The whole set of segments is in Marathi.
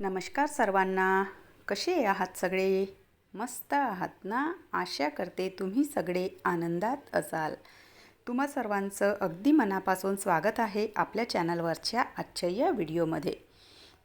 नमस्कार सर्वांना. कसे आहात सगळे? मस्त आहात ना? आशा करते तुम्ही सगळे आनंदात असाल. तुम्हा सर्वांचं अगदी मनापासून स्वागत आहे आपल्या चॅनलवरच्या आजच्या या व्हिडिओमध्ये.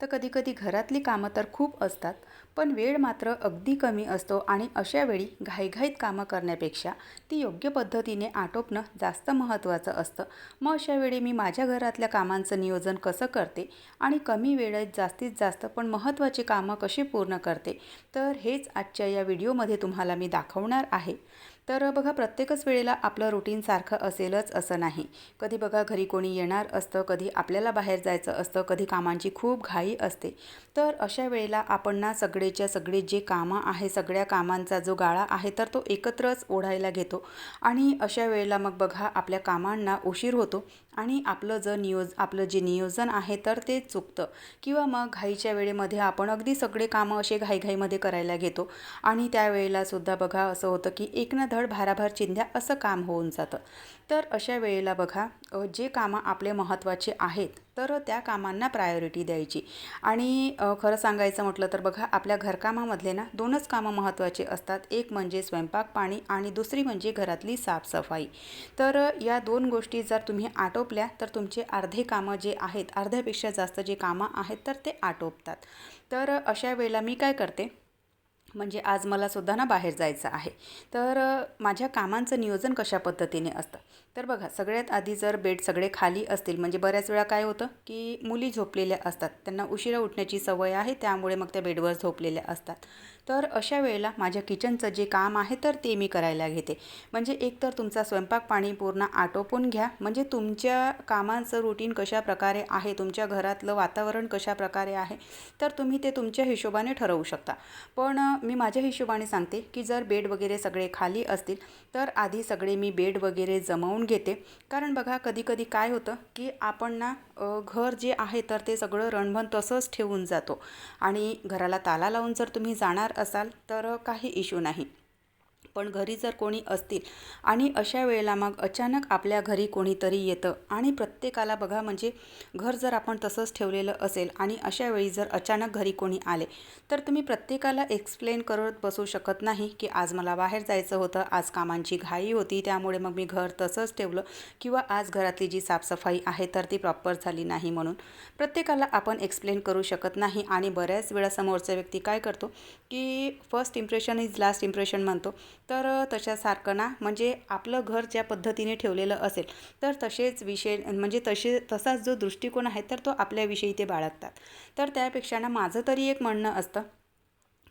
तर कधी-कधी घरातली कामं तर खूप असतात, पण वेळ मात्र अगदी कमी असतो आणि अशा वेळी घाईघाईत कामं करण्यापेक्षा ती योग्य पद्धतीने आटोपणं जास्त महत्त्वाचं असतं. मग अशा वेळी मी माझ्या घरातल्या कामांचं नियोजन कसं करते आणि कमी वेळेत जास्तीत जास्त पण महत्त्वाची कामं कशी पूर्ण करते, तर हेच आजच्या या व्हिडिओमध्ये तुम्हाला मी दाखवणार आहे. तर बघा, प्रत्येकच वेळेला आपलं रुटीन सारखं असेलच असं नाही. कधी बघा घरी कोणी येणार असतं, कधी आपल्याला बाहेर जायचं असतं, कधी कामांची खूप घाई असते. तर अशा वेळेला आपण ना सगळेच्या सगळे जे कामं आहे, सगळ्या कामांचा जो गाळा आहे तर तो एकत्रच ओढायला घेतो आणि अशा वेळेला मग बघा आपल्या कामांना उशीर होतो आणि आपलं जे नियोजन आहे तर ते चुकतं किंवा मग घाईच्या वेळेमध्ये आपण अगदी सगळे कामं असे घाईघाईमध्ये करायला घेतो आणि त्यावेळेला सुद्धा बघा असं होतं की एक ना धड भाराभर चिंध्या असं काम होऊन जातं. तर अशा वेळेला बघा जे कामं आपले महत्त्वाचे आहेत तर त्या कामांना प्रायोरिटी द्यायची. आणि खरं सांगायचं म्हटलं तर बघा आपल्या घरकामामधले ना 2च कामं महत्त्वाचे असतात. एक म्हणजे स्वयंपाक पाणी आणि दुसरी म्हणजे घरातली साफसफाई. तर या 2 गोष्टी जर तुम्ही आटोपल्या तर तुमचे अर्धे कामं जे आहेत, अर्ध्यापेक्षा जास्त जे कामं आहेत तर ते आटोपतात. तर अशा वेळेला मी काय करते, म्हणजे आज मला सुद्धा ना बाहेर जायचं आहे. तर माझ्या कामांचं नियोजन कशा पद्धतीने असतं, तर बघा सगळ्यात आधी जर बेड सगळे खाली असतील, म्हणजे बऱ्याच वेळा काय होतं की मुली झोपलेल्या असतात, त्यांना उशिरा उठण्याची सवय आहे, त्यामुळे मग त्या बेडवर झोपलेल्या असतात. तर अशा वेळेला माझ्या किचनचं जे काम आहे तर ते मी करायला घेते. म्हणजे एकतर तुमचा स्वयंपाक पाणी पूर्ण आटोपून घ्या, म्हणजे तुमच्या कामांचं रुटीन कशाप्रकारे आहे, तुमच्या घरातलं वातावरण कशाप्रकारे आहे, तर तुम्ही ते तुमच्या हिशोबाने ठरवू शकता. पण मी माझ्या हिशोबाने सांगते की जर बेड वगैरे सगळे खाली असतील तर आधी सगळे मी बेड वगैरे जमवून घेते. कारण बघा कधी-कधी काय होतं की आपण ना घर जे आहे तर ते सगळं रणभण तसंच ठेवून जातो आणि घराला ताला लावून जर तुम्ही जाणार असाल तर काही इश्यू नाही. पण घरी जर कोणी असतील आणि अशा वेळेला मग अचानक आपल्या घरी कोणीतरी येतं आणि प्रत्येकाला बघा, म्हणजे घर जर आपण तसंच ठेवलेलं असेल आणि अशा वेळी जर अचानक घरी कोणी आले तर तुम्ही प्रत्येकाला एक्सप्लेन करत बसू शकत नाही की आज मला बाहेर जायचं होतं, आज कामांची घाई होती त्यामुळे मग मी घर तसंच ठेवलं, किंवा आज घरातली जी साफसफाई आहे तर ती प्रॉपर झाली नाही. म्हणून प्रत्येकाला आपण एक्सप्लेन करू शकत नाही आणि बऱ्याच वेळा समोरचा व्यक्ती काय करतो की first impression is last impression म्हणतो. तर तशासारखं ना, म्हणजे आपलं घर ज्या पद्धतीने ठेवलेलं असेल तर तसेच विषय, म्हणजे तसाच जो दृष्टिकोन आहे तर तो आपल्याविषयी ते बाळगतात. तर त्यापेक्षा ना माझं तरी एक म्हणणं असतं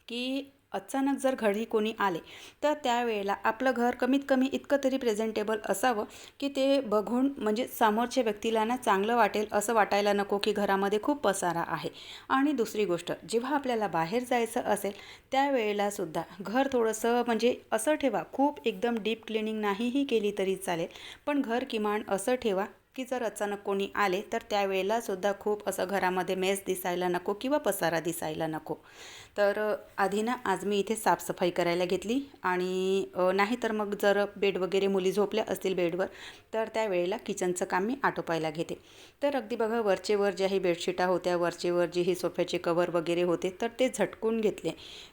की अचानक जर घरी कोणी आले तर त्यावेळेला आपलं घर कमीत कमी इतकं तरी प्रेझेंटेबल असावं की ते बघून म्हणजे समोरच्या व्यक्तीला ना चांगलं वाटेल, असं वाटायला नको की घरामध्ये खूप पसारा आहे. आणि दुसरी गोष्ट, जेव्हा आपल्याला बाहेर जायचं असेल त्यावेळेला सुद्धा घर थोडंसं म्हणजे असं ठेवा, खूप एकदम डीप क्लिनिंग नाहीही केली तरी चालेल, पण घर किमान असं ठेवा की जर अचानक कोणी आले तर त्यावेळेला सुद्धा खूप असं घरामध्ये मेस दिसायला नको किंवा पसारा दिसायला नको. तर आधी ना आज मी इथे साफसफाई करायला घेतली आणि नाही तर मग जर बेड वगैरे मुली झोपल्या असतील बेडवर तर त्यावेळेला किचनचं काम मी आटोपायला घेते. तर अगदी बघा वरचे वर ज्याही बेडशीटा होत्या, वरचे वर जे ही सोफ्याचे कवर वगैरे होते तर ते झटकून घेतले.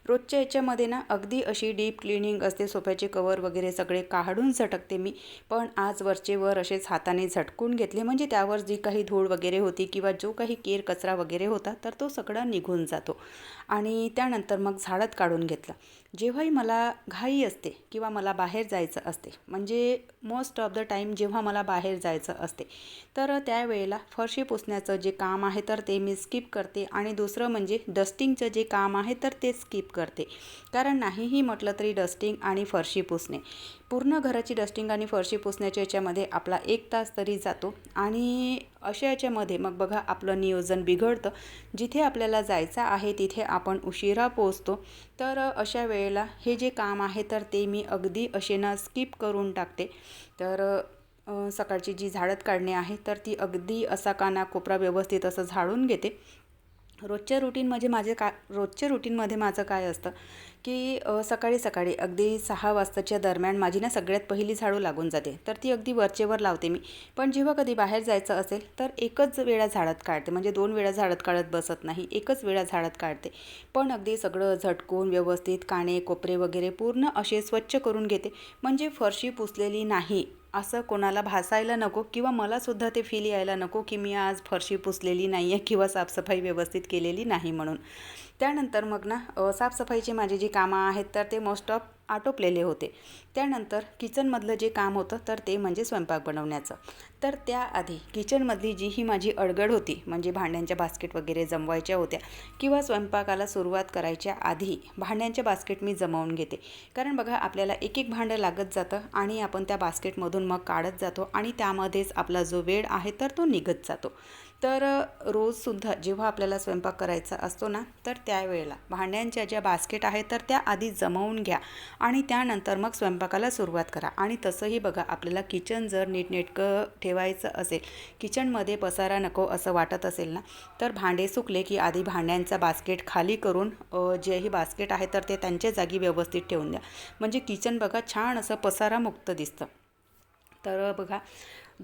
रोजच्या याच्यामध्ये ना अगदी अशी डीप क्लिनिंग असते, सोफ्याचे कवर वगैरे सगळे काढून झटकते मी, पण आज वरचे वर असेच हाताने झटकून घेतले, म्हणजे त्यावर जी काही धूळ वगैरे होती किंवा जो काही केर कचरा वगैरे होता तर तो सगळा निघून जातो. आणि त्यानंतर मग झाडत काढून घेतलं. जेव्हाही मला घाई असते किंवा मला बाहेर जायचं असते, म्हणजे मोस्ट ऑफ द टाईम जेव्हा मला बाहेर जायचं असते तर त्यावेळेला फरशी पुसण्याचं जे काम आहे तर ते मी स्किप करते आणि दुसरं म्हणजे डस्टिंगचं जे काम आहे तर ते स्किप करते. कारण नाहीही म्हटलं तरी डस्टिंग आणि फरशी पुसणे, पूर्ण घराची डस्टिंग आणि फरशी पुसण्याच्या याच्यामध्ये आपला 1 तास तरी जातो आणि अशा याच्यामध्ये मग बघा आपलं नियोजन बिघडतं. जिथे आपल्याला जायचं आहे तिथे आपण उशिरा पोहोचतो. तर अशा वेळेला हे जे काम आहे तर ते मी अगदी असे ना स्किप करून टाकते. तर सकाळची जी झाडत काढणे आहे तर ती अगदी असा कानाकोपरा व्यवस्थित असं झाडून घेते रोजच्या रुटीनमध्ये माझं काय असतं की सकाळी सकाळी अगदी 6 वाजताच्या दरम्यान माझी ना सगळ्यात पहिली झाडू लागून जाते. तर ती अगदी वरचेवर लावते मी. पण जेव्हा कधी बाहेर जायचं असेल तर एकच वेळा झाडत काढते, म्हणजे 2 वेळा झाडत काढत बसत नाही, एकच वेळा झाडत काढते. पण अगदी सगळं झटकून व्यवस्थित काणे कोपरे वगैरे पूर्ण असे स्वच्छ करून घेते, म्हणजे फरशी पुसलेली नाही असं कोणाला भासायला नको किंवा मलासुद्धा ते फील यायला नको की मी आज फरशी पुसलेली नाही आहे किंवा साफसफाई व्यवस्थित केलेली नाही म्हणून. त्यानंतर मग ना साफसफाईची माझी जी कामं आहेत तर ते मोस्ट ऑफ आटोपलेले होते. त्यानंतर किचनमधलं जे काम होतं तर ते म्हणजे स्वयंपाक बनवण्याचं. तर त्याआधी किचनमधली जी ही माझी अडगड होती, म्हणजे भांड्यांच्या बास्केट वगैरे जमवायच्या होत्या किंवा स्वयंपाकाला सुरुवात करायच्या आधी भांड्यांच्या बास्केट मी जमवून घेते. कारण बघा आपल्याला एक एक भांडं लागत जातं आणि आपण त्या बास्केटमधून मग काढत जातो आणि त्यामध्येच आपला जो वेळ आहे तर तो निघत जातो. तर रोजसुद्धा जेव्हा आपल्याला स्वयंपाक करायचा असतो ना तर त्यावेळेला भांड्यांच्या ज्या बास्केट आहेत तर त्या आधी जमवून घ्या आणि त्यानंतर मग स्वयंपाकाला सुरुवात करा. आणि तसंही बघा आपल्याला किचन जर नीटनेटकं ठेवायचं असेल, किचनमध्ये पसारा नको असं वाटत असेल ना, तर भांडे सुकले की आधी भांड्यांचा बास्केट खाली करून जेही बास्केट आहे तर ते त्यांच्या जागी व्यवस्थित ठेवून द्या, म्हणजे किचन बघा छान असं पसारामुक्त दिसतं. तर बघा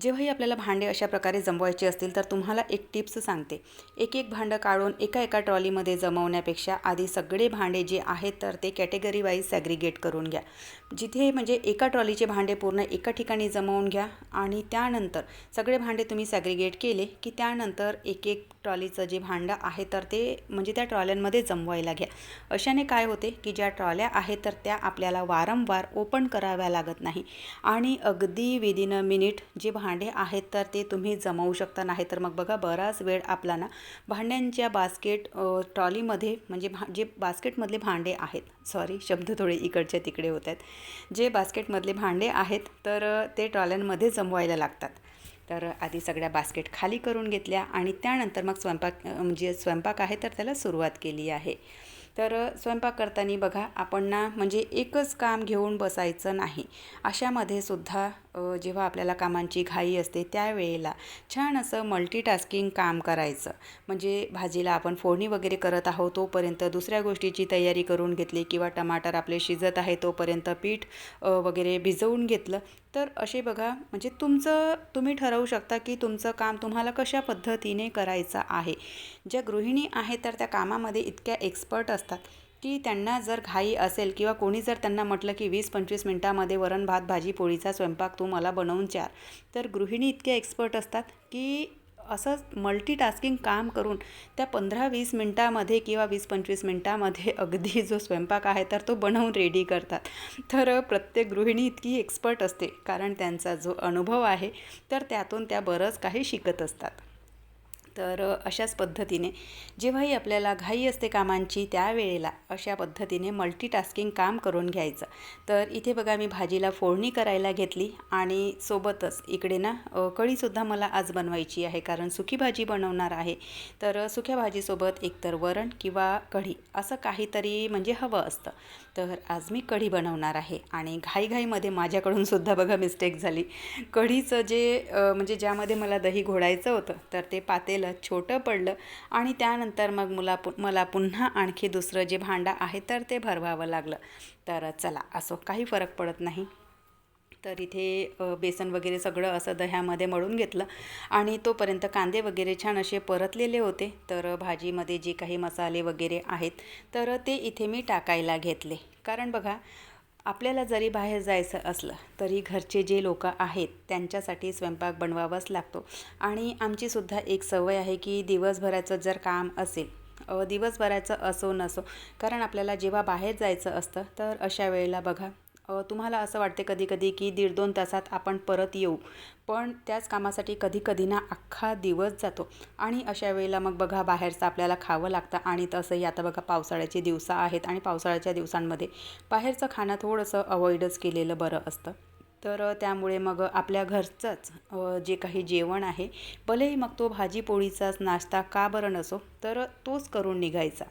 जेव्हाही आपल्याला भांडे अशा प्रकारे जमवायचे असतील तर तुम्हाला एक टिप्स सांगते. एक एक भांडं काढून एका एका ट्रॉलीमध्ये जमवण्यापेक्षा आधी सगळे भांडे जे आहेत तर ते कॅटेगरी वाईज सॅग्रिगेट करून घ्या. जिथे म्हणजे एका ट्रॉलीचे भांडे पूर्ण एका ठिकाणी जमवून घ्या आणि त्यानंतर सगळे भांडे तुम्ही सॅग्रिगेट केले की त्यानंतर एक एक ट्रॉलीचं जे भांडं आहे तर ते म्हणजे त्या ट्रॉल्यांमध्ये जमवायला घ्या. अशाने काय होते की ज्या ट्रॉल्या आहेत तर त्या आपल्याला वारंवार ओपन कराव्या लागत नाही आणि अगदी विदिन अ मिनिट जे भांडे आहेत तर ते तुम्ही जमवू शकता. नाही तर मग बघा बराच वेळ आपला ना भांड्यांच्या बास्केट ट्रॉलीमध्ये म्हणजे जे बास्केटमधले भांडे आहेत, सॉरी शब्द थोडे इकडच्या तिकडे होत आहेत, जे बास्केटमधले भांडे आहेत तर ते ट्रॉल्यांमध्ये जमवायला लागतात. तर आधी सगळ्या बास्केट खाली करून घेतल्या आणि त्यानंतर मग स्वयंपाक आहे तर त्याला सुरुवात केली आहे. तर स्वयंपाक करताना बघा आपण ना म्हणजे एकच काम घेऊन बसायचं नाही. अशामध्ये सुद्धा जेव्हा आपल्याला कामांची घाई असते त्यावेळेला छान असं मल्टीटास्किंग काम करायचं. म्हणजे भाजीला आपण फोडणी वगैरे करत आहोत तोपर्यंत दुसऱ्या गोष्टीची तयारी करून घेतली किंवा टमाटर आपले शिजत आहे तोपर्यंत पीठ वगैरे भिजवून घेतलं. तर असे बघा म्हणजे तुम्ही ठरवू शकता की तुमचं काम तुम्हाला कशा पद्धतीने करायचं आहे. ज्या गृहिणी आहेत तर त्या कामामध्ये इतक्या एक्सपर्ट असतात की त्यांना जर घाई असेल किंवा कोणी जर त्यांना म्हटलं की 20-25 मिनटामध्ये वरण भात भाजी पोळीचा स्वयंपाक तू मला बनवून चार, तर गृहिणी इतक्या एक्सपर्ट असतात की असं मल्टीटास्किंग काम करून त्या 15-20 मिनटामध्ये किंवा 20-25 मिनटामध्ये अगदी जो स्वयंपाक आहे तर तो बनवून रेडी करतात. तर प्रत्येक गृहिणी इतकी एक्सपर्ट असते कारण त्यांचा जो अनुभव आहे तर त्यातून त्या बरंच काही शिकत असतात. तर अशाच पद्धतीने जेव्हाही आपल्याला घाई असते कामांची त्यावेळेला अशा पद्धतीने मल्टीटास्किंग काम करून घ्यायचं. तर इथे बघा मी भाजीला फोडणी करायला घेतली आणि सोबतच इकडे ना कढीसुद्धा मला आज बनवायची आहे कारण सुकी भाजी बनवणार आहे. तर सुक्या भाजीसोबत एकतर वरण किंवा कढी असं काहीतरी म्हणजे हवं असतं. तर आज मी कढी बनवणार आहे आणि घाईघाईमध्ये माझ्याकडून सुद्धा बघा मिस्टेक झाली. कढीचं जे म्हणजे ज्यामध्ये मला दही घोळायचं होतं तर ते पातेलं छोटं पडलं आणि त्यानंतर मग मला पुन्हा आणखी दुसरं जे भांडं आहे तर ते भरवावं लागलं. तर चला असो, काही फरक पडत नाही. तर इथे बेसन वगैरे सगळं असं दह्यामध्ये मळून घेतलं आणि तोपर्यंत कांदे वगैरे छान असे परतलेले होते. तर भाजीमध्ये जे काही मसाले वगैरे आहेत तर ते इथे मी टाकायला घेतले. कारण बघा आपल्याला जरी बाहेर जायचं असलं तरी घरचे जे लोक आहेत त्यांच्यासाठी स्वयंपाक बनवावाच लागतो. आणि आमचीसुद्धा एक सवय आहे की दिवसभराचं जर काम असेल, दिवसभराचं असो नसो, कारण आपल्याला जेव्हा बाहेर जायचं असतं तर अशा वेळेला बघा तुम्हाला असं वाटते कधी कधी की 1.5-2 तासात आपण परत येऊ, पण त्याच कामासाठी कधी कधी ना अख्खा दिवस जातो आणि अशा वेळेला मग बघा बाहेरचं आपल्याला खावं लागतं. आणि तसंही आता बघा पावसाळ्याचे दिवस आहेत आणि पावसाळ्याच्या दिवसांमध्ये बाहेरचं खाणं थोडंसं अवॉइडच केलेलं बरं असतं. तर त्यामुळे मग आपल्या घरचंच जे काही जेवण आहे, भलेही मग तो भाजी पोळीचाच नाश्ता का बरं नसो, तर तोच करून निघायचा.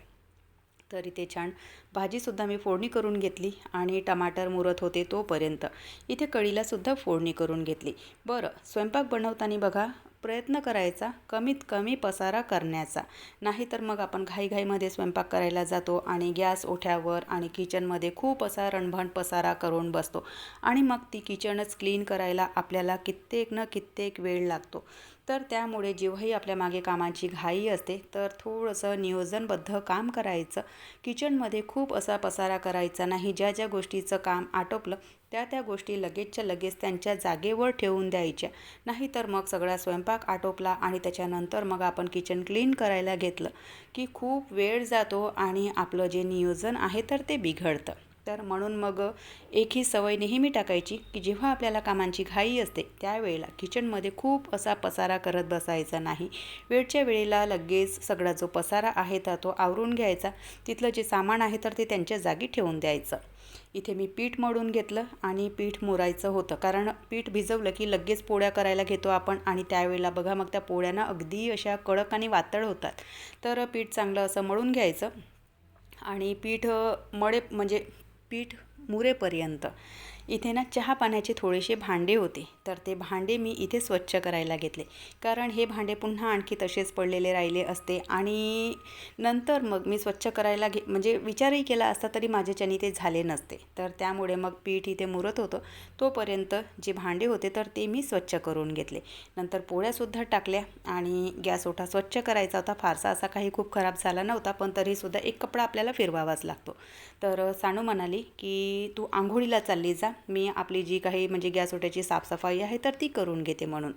तर इथे छान भाजीसुद्धा मी फोडणी करून घेतली आणि टमाटर मुरत होते तोपर्यंत इथे कढीलासुद्धा फोडणी करून घेतली. बरं स्वयंपाक बनवताना बघा प्रयत्न करायचा कमीत कमी पसारा करण्याचा. नाहीतर मग आपण घाईघाईमध्ये स्वयंपाक करायला जातो आणि गॅस ओठ्यावर आणि किचनमध्ये खूप असा रणभण पसारा करून बसतो आणि मग ती किचनच क्लीन करायला आपल्याला कित्येक वेळ लागतो. तर त्यामुळे जेव्हाही आपल्या मागे कामाची घाई असते तर थोडंसं नियोजनबद्ध काम करायचं. किचनमध्ये खूप असा पसारा करायचा नाही. ज्या ज्या गोष्टीचं काम आटोपलं त्या गोष्टी लगेचच्या लगेच त्यांच्या जागेवर ठेवून द्यायच्या. नाहीतर मग सगळा स्वयंपाक आटोपला आणि त्याच्यानंतर मग आपण किचन क्लीन करायला घेतलं की खूप वेळ जातो आणि आपलं जे नियोजन आहे तर ते बिघडतं. तर म्हणून मग एक ही सवय नेहमी टाकायची की जेव्हा आपल्याला कामांची घाई असते त्यावेळेला किचनमध्ये खूप असा पसारा करत बसायचा नाही. वेळच्या वेळेला लगेच सगळा जो पसारा आहे तर तो आवरून घ्यायचा. तिथलं जे सामान आहे तर ते त्यांच्या जागी ठेवून द्यायचं. इथे मी पीठ मळून घेतलं आणि पीठ मुरायचं होतं, कारण पीठ भिजवलं की लगेच पोळ्या करायला घेतो आपण आणि त्यावेळेला बघा मग त्या पोळ्या अगदी अशा कडक आणि वातळ होतात. तर पीठ चांगलं असं मळून घ्यायचं आणि पीठ पीठ मुरेपर्यंत इथे ना चहा पाण्याचे थोडेसे भांडे होते तर ते भांडे मी इथे स्वच्छ करायला घेतले, कारण हे भांडे पुन्हा आणखी तसेच पडलेले राहिले असते आणि नंतर मग मी स्वच्छ करायला विचारही केला असता तरी माझ्याच्यानी ते झाले नसते. तर त्यामुळे मग पीठ इथे मुरत होतं तोपर्यंत जे भांडे होते तर ते मी स्वच्छ करून घेतले. नंतर पोळ्यासुद्धा टाकल्या आणि गॅस ओटा स्वच्छ करायचा होता. फारसा असा काही खूप खराब झाला नव्हता, पण तरीसुद्धा एक कपडा आपल्याला फिरवावाच लागतो. तर सानू म्हणाली की तू आंघोळीला चालली जा, मी आपली जी काही गॅस ओट्याची साफसफाई आहे तर ती करून घेते म्हणून.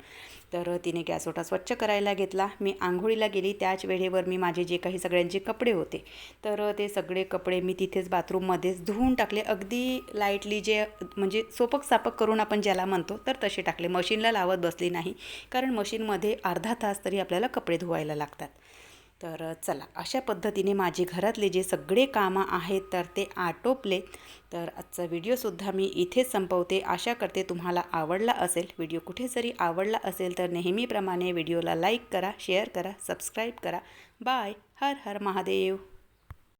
तर तिने गॅस ओटा स्वच्छ करायला घेतला. मी आंघोळीला गेली. त्याच वेळेवर मी माझे जे काही सगळ्यांचे कपडे होते तर ते सगळे कपडे मी तिथेच बाथरूममध्येच धुवून टाकले. अगदी लाईटली जे सोपक सापक करून आपण ज्याला म्हणतो तर तसे टाकले. मशीनला लावत बसली नाही, कारण मशीनमध्ये अर्धा तास तरी आपल्याला कपडे धुवायला लागतात. तर चला, अशा पद्धतीने माझे घरातले जे सगळे कामं आहेत तर ते आटोपले. तर आजचा व्हिडिओसुद्धा मी इथेच संपवते. आशा करते तुम्हाला आवडला असेल. व्हिडिओ कुठे जरी आवडला असेल तर नेहमीप्रमाणे व्हिडिओला लाईक करा, शेअर करा, सबस्क्राईब करा. बाय. हर हर महादेव.